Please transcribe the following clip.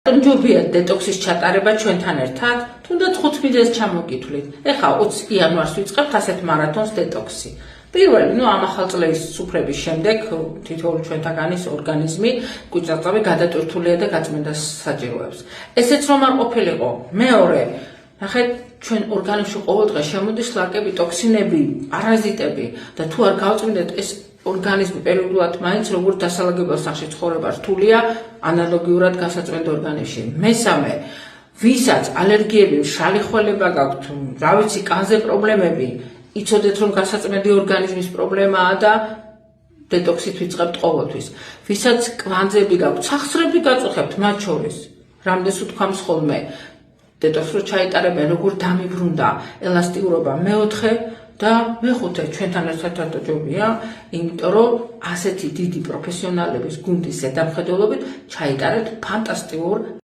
ჯობია დეტოქსის ჩატარება ჩვენთან ერთად, თუნდაც 5 მილეს ჩამოგითვლით. ეხლა 20 იანვარს ვიწყებთ ასეთ მარათონს დეტოქსი. პირველი, ამ ახალწლების სუფრების შემდეგ თითოეული ჩვენთაგანის ორგანიზმი კვირტსაწვავი გადატვირთულია და გაწმენდა საჭიროებს. ესეც რომ არ ყოფილიყო. მეორე, ნახეთ, ჩვენ ორგანიზმში ყოველდღე შემოდის ლაკები, ტოქსინები, პარაზიტები და თუ არ გავწმინდეთ ეს ორგანიზმი პერიოდულად მაინც როგორც დასალაგებელ სახში ცხოვრება რთულია ანალოგიურად გასაწმენდ ორგანიზმში. მესამე, ვისაც ალერგიები, მშრალი ხვალება გაქვთ, რა ვიცი, კანზე პრობლემები, იცოდეთ რომ გასაწმენდი ორგანიზმის პრობლემაა და დეტოქსით ვიწყებთ ყოველთვის. ვისაც კვანძები გაქვთ, სახსრები გაწუხებთ მათ შორის. რამდენს უთქვამს ხოლმე დეტოქსს რო ჩაიტარებენ, როგორ დამიბრუნდა ელასტიურობა. მეოთხე და მეხუთე ჩვენთან ერთად ჯობია, იმიტომ რომ ასეთი დიდი პროფესიონალების გუნდის ზედამხედველობით ჩაიტარებთ ფანტასტიკურ